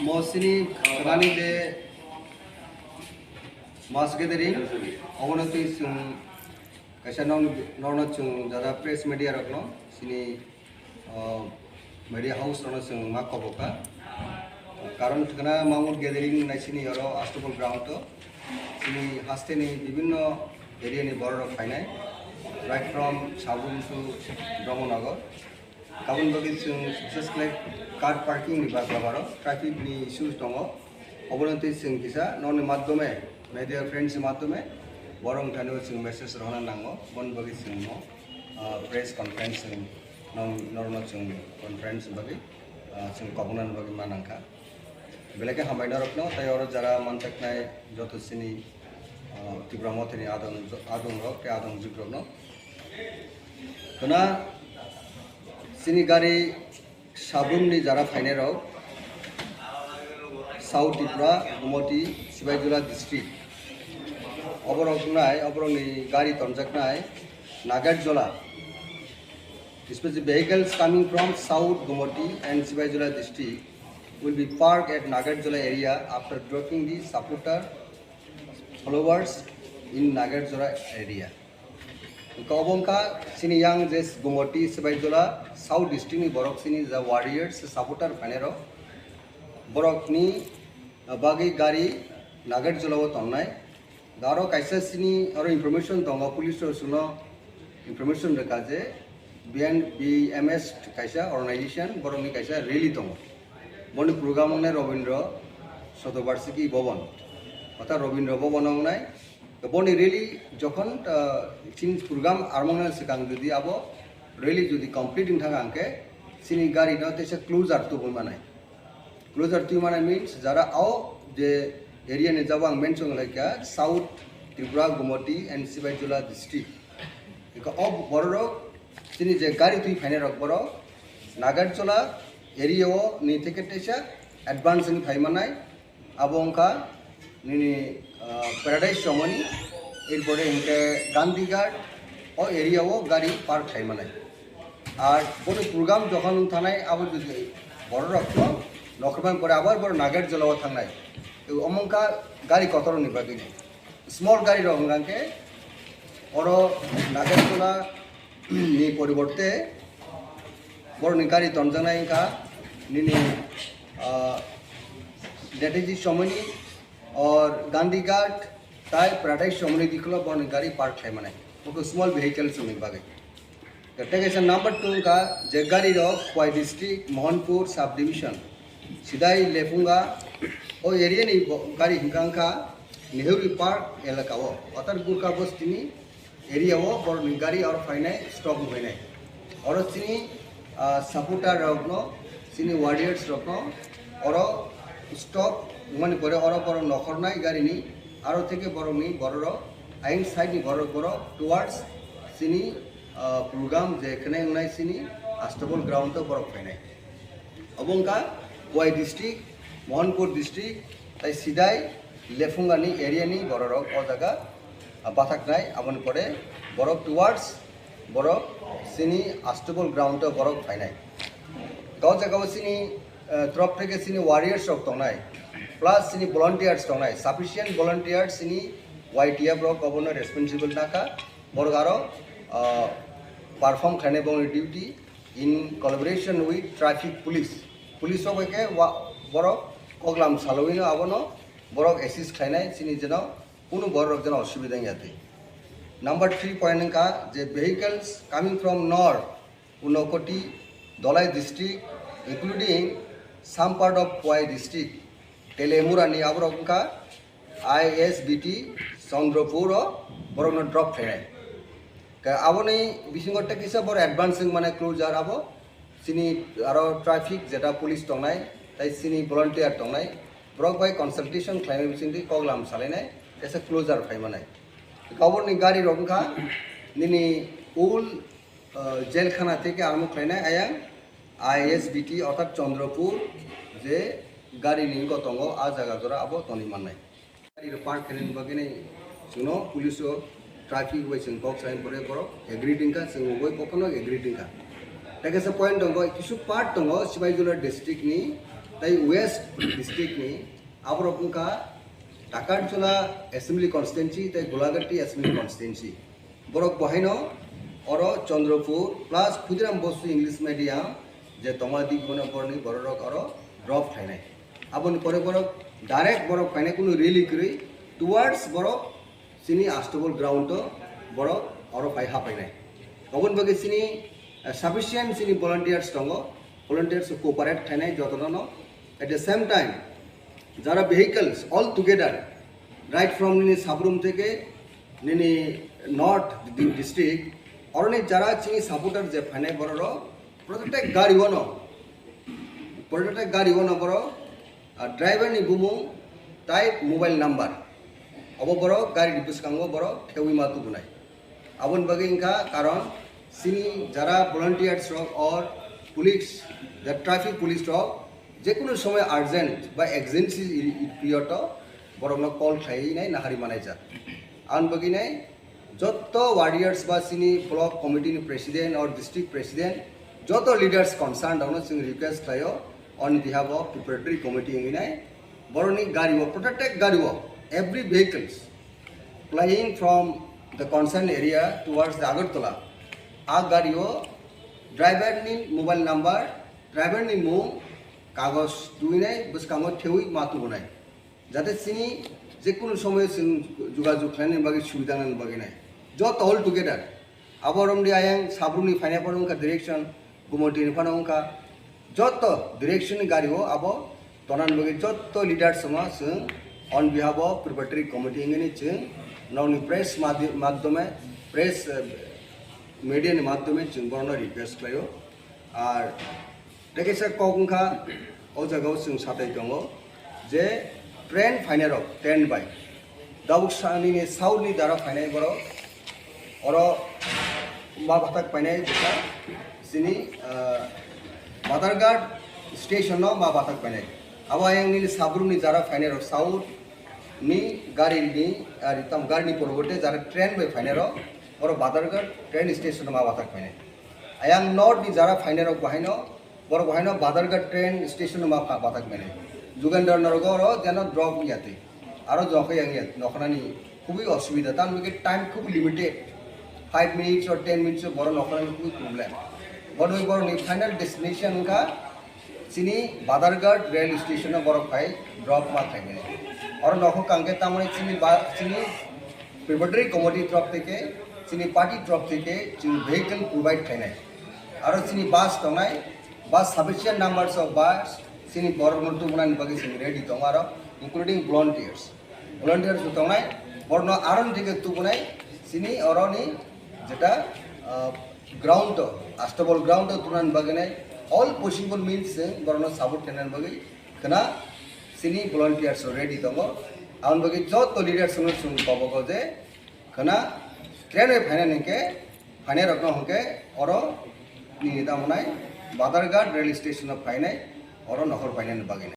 Mostly running the mass gathering, অবনতি কাইসা নন যারা press media রকম সিনি মিডিয়া হাউস রন মা কবকা কারণ ঠিকানা মামুর গ্যাদারিং নাইসিনি আরো আষ্টবল গ্রাউন্ড সিনি হাস্তেনি বিভিন্ন এরিয়ানি বড় ফাইনাই রাইট ফ্রম সাবুন টু ব্রহ্মনগর গাबोन बागै जों सक्सेसफुल कार पार्किं नि बागलाबारो ट्राफिक नि इश्यूज दङ अबनति जों किसा ननि माध्यमे मीडिया फ्रेंड्स माध्यमे बरं थानो जों मेसेज रहना नांगो बन बागै जों प्रेस कॉन्फ्रेंस नर्न जों कॉन्फ्रेंस बागै जों कबनान बागै मानांखा बेलेके हामायना रखनो ताय और जरा मानताकनाय जतसिनि तिब्रामथनि आदं रक के आदं जुग्रनो कना सिनी गाड़ी साबुननि जारा फाइनेराव साउथ त्रिपुरा गुमती सिबाइजुला डिस्ट्रिक्ट अबरंनि गाड़ी तंजाकनाय नागारजुला especially vehicles coming from South Gumoti and Sibaijula district will be parked at Nagarjula area after dropping the supporter followers in Nagarjula area. Kobonka sini yang jes Gumoti Sibaijula South district ni borok sini the warriors supporter fanero borok ni bagi gari Nagarjula wo tonnai garo kaisa sini aro information tonga police suno information rekaje BMS kaisa organization borok ni kaisa rally tongo boni program ne Robindro শতবার্ষিকী ভবন অর্থাৎ রবীন্দ্র ভবন নাই বনি rally যখন চিন programme আরমনাল সিকাং যদি আবো rally যদি কমপ্লিটিং থাকা আঙ্কে সিনি গাড়ি না তেসে ক্লোজার তো বলমানাই ক্লোজার তুই মানে মিন্স যারা আও যে এরিয়া নে যাব আং মেনশন লাইকা south Tripura Gomati and Sepahijala district একা অব বড় সিনি যে গাড়ি তুই ফাইনে রক বড় নাগারজলা এরিয়াও নি থেকে তেসে অ্যাডভান্স নি ফাইমানাই আবংকা নিনি প্যারাডাইস সমনি এরপরে ইনকে গান্ধীঘাট ও এরিয়াও গাড়ি পার্ক খাইমানাই আর কোনো প্রোগ্রাম যখন থানায় আবার যদি বড় রক্ত নকরবান পরে আবার বড় নাগার জলাও থানায় অমঙ্কা গাড়ি কতর নিবাকি নেই স্মল গাড়ি রঙাকে বড় নাগার জলা নি পরিবর্তে বড় নি গাড়ি তঞ্জানাইকা নিনি नेताजी समनी और गांधी घाट ताई पैराडाइज समनी दिखलो बन गाड़ी पार्क है माने वो स्मॉल व्हीकल्स में बागे टेकेशन नंबर 2 का जगारी रो क्वाई डिस्ट्रिक्ट मोहनपुर सब डिवीजन सिदाई लेफुंगा ओ एरिया नि गाड़ी हिंगांग का नेहरू पार्क एलाका वो अतर गुरका बस्तिनी एरिया वो बड़ गाड़ी और फाइनाइ स्टॉप होइनाय और सिनी सपोर्टर रखनो सिनी वारियर्स रखनो और स्टप মানে করে অরপর নখর নাই গাড়ি নি আরো থেকে বড় নি বড় আইন সাইড নি বড় বড় টুয়ার্ডস সিনি প্রোগ্রাম যেখানে নাই সিনি আষ্টবল গ্রাউন্ড তো বড় ফাইনাই অবংকা ওয়াই ডিস্ট্রিক্ট মোহনপুর ডিস্ট্রিক্ট তাই সিদাই লেফুঙ্গানি এরিয়া নি বড় ও জায়গা বাথাক নাই আমন পরে বড় টুয়ার্ডস বড় সিনি আষ্টবল গ্রাউন্ড তো বড় ফাইনাই গাঁও জায়গা সিনি तरफ থেকে সিনি ওয়ারিয়ার্স রক তংনাই প্লাস সিনি ভলান্টিয়ার্স তংনাই সাফিসিয়েন্ট ভলান্টিয়ার্স সিনি ওয়াইটিয়া ব্লক গভর্নর রেসপন্সিবল নাকা বড়গারো পারফর্ম খানে বং duty in collaboration with traffic police সবাইকে বড় কগলাম সালউইনো আবনো বড় অ্যাসিস্ট খাইনাই সিনি যেন কোনো বড় রক যেন অসুবিধা যাতে নাম্বার 3 পয়েন্ট কা যে vehicles coming from north Unakoti Dalai district including some part of Powai district, Telemurani Abrokka, ISBT, Sondropuro, Borono drop train. Aboni Bishingot Takisa for advancing Mana closure abo, Sini Aro traffic, Zeta police tonai, Tai Sini volunteer tonai, broke by consultation climbing Sindi Koglam Salene, as a closer Famanai. Kaboni Gari Ronka, Nini Ul Jelkhana take Armu Klena Ayang. ISBT অর্থাৎ চন্দ্রপুর যে গাড়ি নিঙ্গ তঙ্গ আ জায়গা জোড়া আবো তনি মাননাই গাড়ির park খেলেন বাকিনে শুনো পুলিশও ট্রাফিক ওই जों বক্স লাইন পরে বড় এগ্রিডিং কা जों ওই কখনো এগ্রিডিং কা তাকে সে পয়েন্ট দङ কিছু পার্ট দङ সিবাইজুলা ডিস্ট্রিক্ট নি তাই ওয়েস্ট ডিস্ট্রিক্ট নি আবরক উনকা টাকারজলা অ্যাসেম্বলি কনস্টিটুয়েন্সি তাই গোলাঘাটি অ্যাসেম্বলি কনস্টিটুয়েন্সি বরক বহাইনো অর Chandrapur plus Khudiram Basu English medium যে তমাদি কোনো পড়নি বড়রক অর ড্রপ খাইনাই আবন পরে বরক ডাইরেক্ট বরক খাইনাই কোনো রিলি করি towards Borok Sini আষ্টবল ground Borok or phi হাফাইনাই অবন বাকি সিনি সাফিসিয়েন্ট সিনি ভলান্টিয়ার্স দङ ভলান্টিয়ার্স কোঅপারেট খাইনাই যতন এট দ্য সেম টাইম যারা vehicles all together right from নিনি সাবরুম থেকে নিনি নর্থ ডিস্ট্রিক্ট অরণি যারা চিনি সাপোর্টার যে ফাইনাই বড় প্রত্যেক গাড়ি ওনো বড় ড্রাইভার নি বুমুং তাই মোবাইল নাম্বার অব বড় গাড়ি ডিপুসকাঙ্গ বড় ঠেউই মাতু বুনাই আবন বাকি ইনকা কারণ সিনি যারা ভলান্টিয়ার্স রক অর পুলিশ যা ট্রাফিক পুলিশ রক যে কোনো সময় আর্জেন্ট বা এক্সেন্সি পিরিয়ড বড় কল খাই নাই নাহারি মানাই যা আন বাকি নাই যত ওয়ারিয়ার্স বা সিনি ব্লক কমিটি প্রেসিডেন্ট और डिस्ट्रिक्ट प्रेसिडेंट যত লিডার্স কনসার্ন দङ जों रिक्वेस्ट खायो on behalf of preparatory committee इंगिनाय बरनि गारिओ प्रोटेक्टेड गारिओ every vehicles flying from the concerned area towards the Agartala आ गारिओ ड्राइवर नि मोबाइल नंबर ड्राइवर नि मुं कागज दुइनाय बसकांगो थेउई मातु बनाय जाते सिनि जे कोनो समय जों जुगाजुग खालामनायनि बागै सुबिदा नांगौ बागै नाय যত অল টুগেদার আবরমডি আয়াং সাবরুনি ফাইনা পড়ুনকা ডিরেকশন গুমটিনি ফানাউনকা যত ডিরেকশন গাড়িও আব তনান বগে যত লিডার সমা जों on behalf of preparatory committee ইংনি जों नौनि प्रेस माध्यमे प्रेस মিডিয়াनि माध्यमे जों बरनो रिक्वेस्ट खालायो আর দেখেছে কংখা ও জায়গাও जों সাতাই दङ যে ট্রেন ফাইনারক ট্রেন বাই दाबुकसानि साउथनि दारा फाइनाय बर और मा भाताक फाइनाय जेका सिनि मादारघाट स्टेशन मा भाताक फाइनाय आवायंनि साब्रुनि दारा फाइनाय साउथ नि गारिनि आरि तम गारिनि परबते जारा ट्रेन बाय फाइनाय और बादारघाट ट्रेन स्टेशन मा भाताक फाइनाय आयां नॉर्थ नि जारा फाइनाय बहायनो बर बहायनो बादारघाट ट्रेन स्टेशन मा भाताक फाइनाय जुगेन्द्र नगर जेन ड्रप याते आरो जखे आंगिया नखनानि खुबই असुविधा तान के टाइम खूब लिमिटेड 5 मिनिट्स और 10 मिनिट्स बड़ नखनानि खूब प्रॉब्लम बड़ फाइनल डेस्टिनेशन का सिनी बादारघाट रेल स्टेशन बड़ फाइ ड्रप मा थाके और नख कांगे तामने सिनी प्रिपेरेटरी कमिटी तरफ থেকে सिनी पार्टी तरफ থেকে vehicle प्रोवाइड थाइनाय आरो सिनी बास दंनाय बास सफिशिएंट नंबर्स ऑफ बास सिनी बरमन्तु बनानि बागै सिनी रेडी दं आरो इंक्लूडिंग volunteers दंनाय बरनो आरन दिके तुबनाय सिनी अरनि जेटा ग्राउंड आस्टेबल ग्राउंड तुनान बागनाय ऑल पॉसिबल मीन्स बरनो सपोर्ट केनान बागै कना सिनी volunteers रेडी दङ आउन बागै जत लीडर्स सुन पाबो जे कना ट्रेन फाइनानिके फाइनाय रखनो होके और नि दामनाय बादारघाट रेल स्टेशन फाइनाय और नहर फाइनान बागै